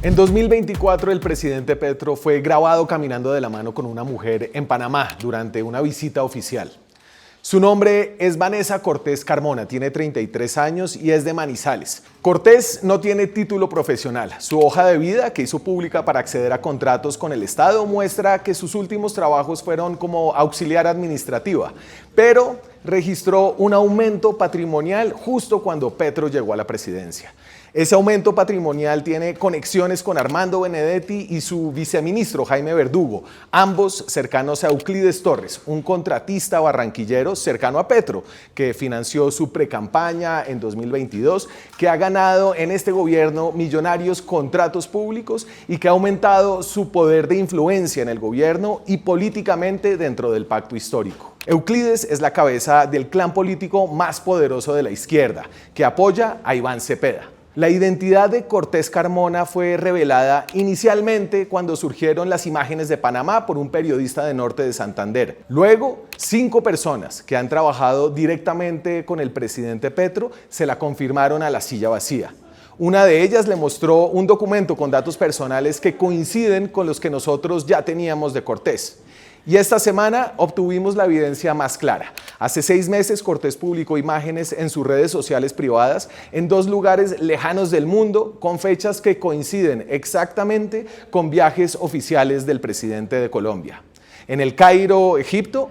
En 2024, el presidente Petro fue grabado caminando de la mano con una mujer en Panamá durante una visita oficial. Su nombre es Vanessa Cortés Carmona, tiene 33 años y es de Manizales. Cortés no tiene título profesional. Su hoja de vida, que hizo pública para acceder a contratos con el Estado, muestra que sus últimos trabajos fueron como auxiliar administrativa, pero registró un aumento patrimonial justo cuando Petro llegó a la presidencia. Ese aumento patrimonial tiene conexiones con Armando Benedetti y su viceministro Jaime Verdugo, ambos cercanos a Euclides Torres, un contratista barranquillero cercano a Petro, que financió su precampaña en 2022, que ha ganado en este gobierno millonarios contratos públicos y que ha aumentado su poder de influencia en el gobierno y políticamente dentro del pacto histórico. Euclides es la cabeza del clan político más poderoso de la izquierda, que apoya a Iván Cepeda. La identidad de Cortés Carmona fue revelada inicialmente cuando surgieron las imágenes de Panamá por un periodista de Norte de Santander. Luego, 5 personas que han trabajado directamente con el presidente Petro se la confirmaron a la silla vacía. Una de ellas le mostró un documento con datos personales que coinciden con los que nosotros ya teníamos de Cortés. Y esta semana obtuvimos la evidencia más clara. Hace 6 meses Cortés publicó imágenes en sus redes sociales privadas en 2 lugares lejanos del mundo con fechas que coinciden exactamente con viajes oficiales del presidente de Colombia. En El Cairo, Egipto,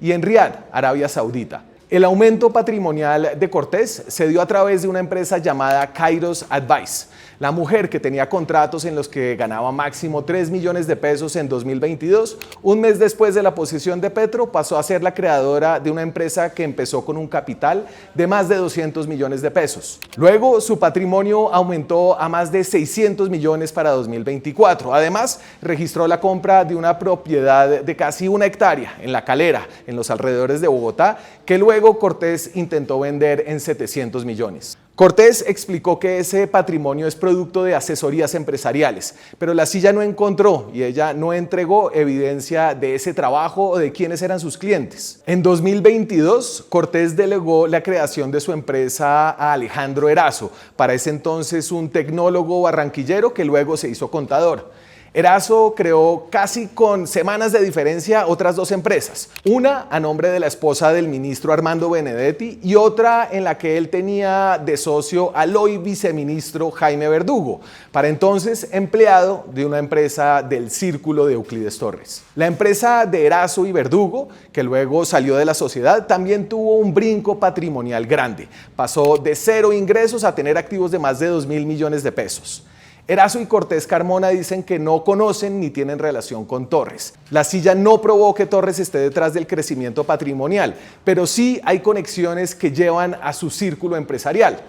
y en Riad, Arabia Saudita. El aumento patrimonial de Cortés se dio a través de una empresa llamada Kairos Advice. La mujer, que tenía contratos en los que ganaba máximo 3 millones de pesos en 2022, un mes después de la posesión de Petro, pasó a ser la creadora de una empresa que empezó con un capital de más de 200 millones de pesos. Luego, su patrimonio aumentó a más de 600 millones para 2024. Además, registró la compra de una propiedad de casi 1 hectárea en La Calera, en los alrededores de Bogotá, que luego Cortés intentó vender en 700 millones. Cortés explicó que ese patrimonio es producto de asesorías empresariales, pero la silla no encontró y ella no entregó evidencia de ese trabajo o de quiénes eran sus clientes. En 2022, Cortés delegó la creación de su empresa a Alejandro Erazo, para ese entonces un tecnólogo barranquillero que luego se hizo contador. Erazo creó casi con semanas de diferencia otras 2 empresas, una a nombre de la esposa del ministro Armando Benedetti y otra en la que él tenía de socio al hoy viceministro Jaime Verdugo, para entonces empleado de una empresa del círculo de Euclides Torres. La empresa de Erazo y Verdugo, que luego salió de la sociedad, también tuvo un brinco patrimonial grande. Pasó de 0 ingresos a tener activos de más de 2.000 millones de pesos. Erazo y Cortés Carmona dicen que no conocen ni tienen relación con Torres. La silla no probó que Torres esté detrás del crecimiento patrimonial, pero sí hay conexiones que llevan a su círculo empresarial.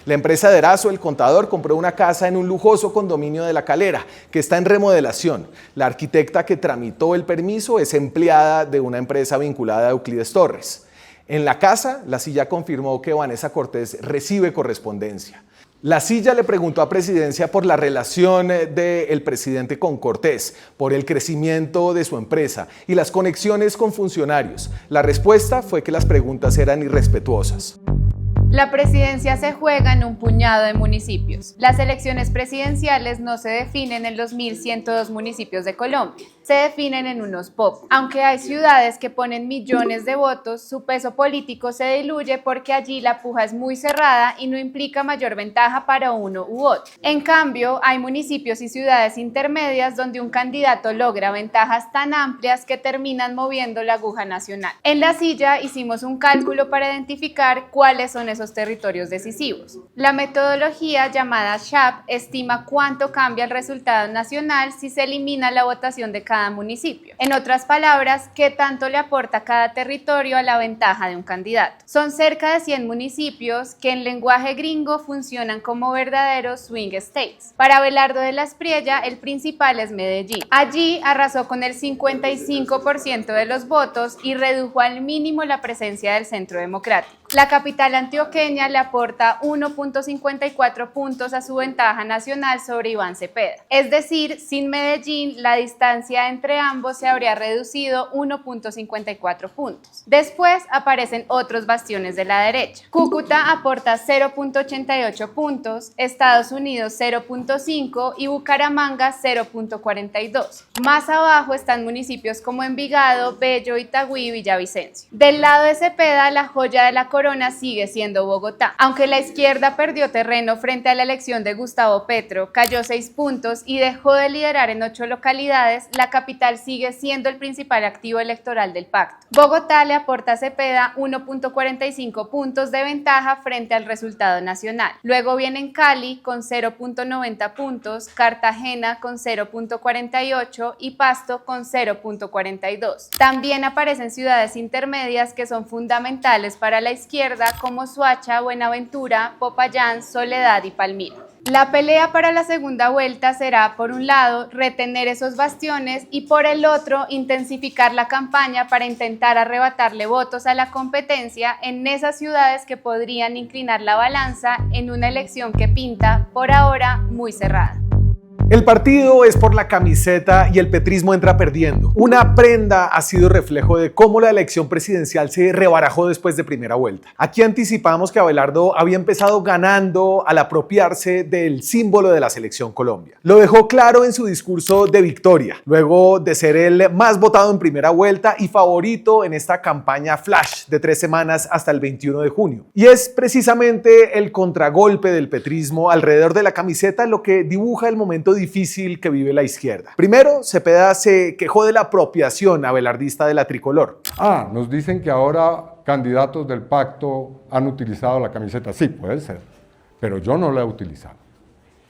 La empresa de Erazo, el contador, compró una casa en un lujoso condominio de La Calera, que está en remodelación. La arquitecta que tramitó el permiso es empleada de una empresa vinculada a Euclides Torres. En la casa, la silla confirmó que Vanessa Cortés recibe correspondencia. La silla le preguntó a Presidencia por la relación del presidente con Cortés, por el crecimiento de su empresa y las conexiones con funcionarios. La respuesta fue que las preguntas eran irrespetuosas. La presidencia se juega en un puñado de municipios. Las elecciones presidenciales no se definen en los 1.102 municipios de Colombia, se definen en unos pocos. Aunque hay ciudades que ponen millones de votos, su peso político se diluye porque allí la puja es muy cerrada y no implica mayor ventaja para uno u otro. En cambio, hay municipios y ciudades intermedias donde un candidato logra ventajas tan amplias que terminan moviendo la aguja nacional. En la silla hicimos un cálculo para identificar cuáles son esos territorios decisivos. La metodología llamada SHAP estima cuánto cambia el resultado nacional si se elimina la votación de cada municipio. En otras palabras, qué tanto le aporta cada territorio a la ventaja de un candidato. Son cerca de 100 municipios que en lenguaje gringo funcionan como verdaderos swing states. Para Abelardo de la Espriella, el principal es Medellín. Allí arrasó con el 55% de los votos y redujo al mínimo la presencia del Centro Democrático. La capital antioqueña le aporta 1.54 puntos a su ventaja nacional sobre Iván Cepeda. Es decir, sin Medellín, la distancia entre ambos se habría reducido 1.54 puntos. Después aparecen otros bastiones de la derecha. Cúcuta aporta 0.88 puntos, Estados Unidos 0.5 y Bucaramanga 0.42. Más abajo están municipios como Envigado, Bello, Itagüí y Villavicencio. Del lado de Cepeda, la joya de la corona sigue siendo Bogotá. Aunque la izquierda perdió terreno frente a la elección de Gustavo Petro, cayó 6 puntos y dejó de liderar en 8 localidades, la capital sigue siendo el principal activo electoral del pacto. Bogotá le aporta a Cepeda 1.45 puntos de ventaja frente al resultado nacional. Luego vienen Cali con 0.90 puntos, Cartagena con 0.48 y Pasto con 0.42. También aparecen ciudades intermedias que son fundamentales para la izquierda como Soacha, Buenaventura, Popayán, Soledad y Palmira. La pelea para la segunda vuelta será, por un lado, retener esos bastiones y por el otro, intensificar la campaña para intentar arrebatarle votos a la competencia en esas ciudades que podrían inclinar la balanza en una elección que pinta, por ahora, muy cerrada. El partido es por la camiseta y el petrismo entra perdiendo. Una prenda ha sido reflejo de cómo la elección presidencial se rebarajó después de primera vuelta. Aquí anticipamos que Abelardo había empezado ganando al apropiarse del símbolo de la Selección Colombia. Lo dejó claro en su discurso de victoria, luego de ser el más votado en primera vuelta y favorito en esta campaña flash de 3 semanas hasta el 21 de junio. Y es precisamente el contragolpe del petrismo alrededor de la camiseta lo que dibuja el momento difícil que vive la izquierda. Primero, Cepeda se quejó de la apropiación abelardista de la tricolor. Nos dicen que ahora candidatos del pacto han utilizado la camiseta. Sí, puede ser, pero yo no la he utilizado.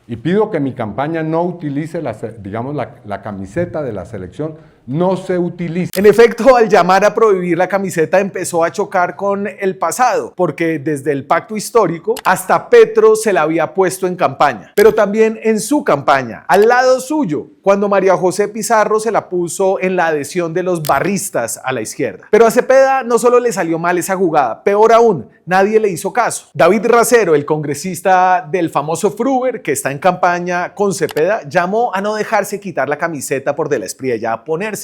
Y pido que mi campaña no utilice, la camiseta de la selección, no se utiliza. En efecto, al llamar a prohibir la camiseta empezó a chocar con el pasado, porque desde el pacto histórico hasta Petro se la había puesto en campaña, pero también en su campaña, al lado suyo, cuando María José Pizarro se la puso en la adhesión de los barristas a la izquierda. Pero a Cepeda no solo le salió mal esa jugada, peor aún, nadie le hizo caso. David Racero, el congresista del famoso Fruber, que está en campaña con Cepeda, llamó a no dejarse quitar la camiseta por de la Espriella, a ponérsela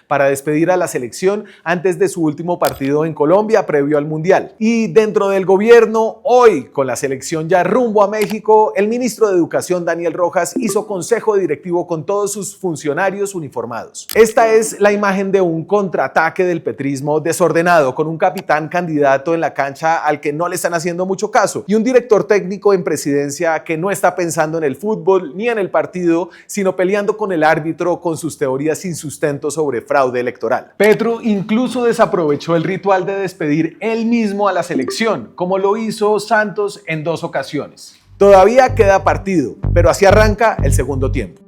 para despedir a la selección antes de su último partido en Colombia previo al Mundial. Y dentro del gobierno, hoy, con la selección ya rumbo a México, el ministro de Educación, Daniel Rojas, hizo consejo directivo con todos sus funcionarios uniformados. Esta es la imagen de un contraataque del petrismo desordenado, con un capitán candidato en la cancha al que no le están haciendo mucho caso y un director técnico en presidencia que no está pensando en el fútbol ni en el partido, sino peleando con el árbitro con sus teorías sin sustento sobre fraude electoral. Petro incluso desaprovechó el ritual de despedir él mismo a la selección, como lo hizo Santos en 2 ocasiones. Todavía queda partido, pero así arranca el segundo tiempo.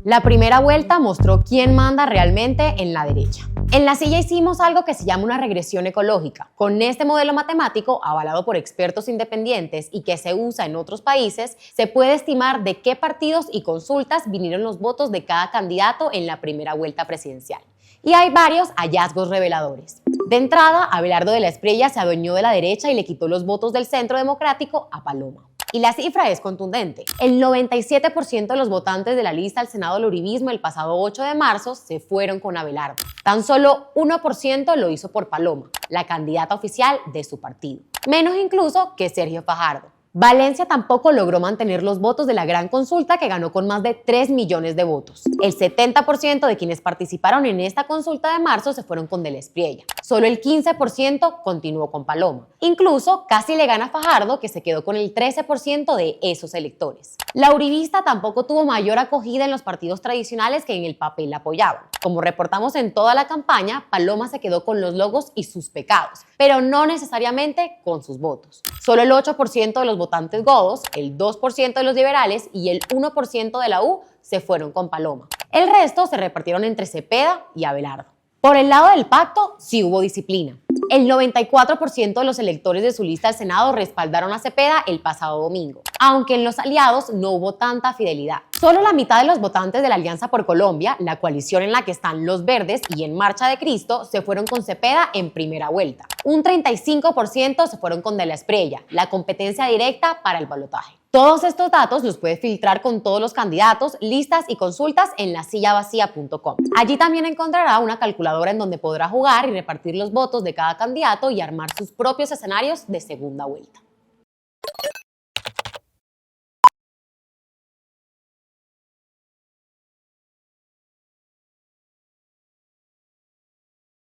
La primera vuelta mostró quién manda realmente en la derecha. En La Silla hicimos algo que se llama una regresión ecológica. Con este modelo matemático, avalado por expertos independientes y que se usa en otros países, se puede estimar de qué partidos y consultas vinieron los votos de cada candidato en la primera vuelta presidencial. Y hay varios hallazgos reveladores. De entrada, Abelardo de la Espriella se adueñó de la derecha y le quitó los votos del Centro Democrático a Paloma. Y la cifra es contundente. El 97% de los votantes de la lista al Senado del Uribismo el pasado 8 de marzo se fueron con Abelardo. Tan solo 1% lo hizo por Paloma, la candidata oficial de su partido. Menos incluso que Sergio Fajardo. Valencia tampoco logró mantener los votos de la gran consulta, que ganó con más de 3 millones de votos. El 70% de quienes participaron en esta consulta de marzo se fueron con de la Espriella. Solo el 15% continuó con Paloma. Incluso casi le gana a Fajardo, que se quedó con el 13% de esos electores. La uribista tampoco tuvo mayor acogida en los partidos tradicionales que en el papel la apoyaban. Como reportamos en toda la campaña, Paloma se quedó con los logos y sus pecados, pero no necesariamente con sus votos. Solo el 8% de los votantes godos, el 2% de los liberales y el 1% de la U se fueron con Paloma. El resto se repartieron entre Cepeda y Abelardo. Por el lado del pacto, sí hubo disciplina. El 94% de los electores de su lista al Senado respaldaron a Cepeda el pasado domingo, aunque en los aliados no hubo tanta fidelidad. Solo la mitad de los votantes de la Alianza por Colombia, la coalición en la que están Los Verdes y En Marcha de Cristo, se fueron con Cepeda en primera vuelta. Un 35% se fueron con De la Espriella, la competencia directa para el balotaje. Todos estos datos los puedes filtrar con todos los candidatos, listas y consultas en lasillavacía.com. Allí también encontrará una calculadora en donde podrá jugar y repartir los votos de cada candidato y armar sus propios escenarios de segunda vuelta.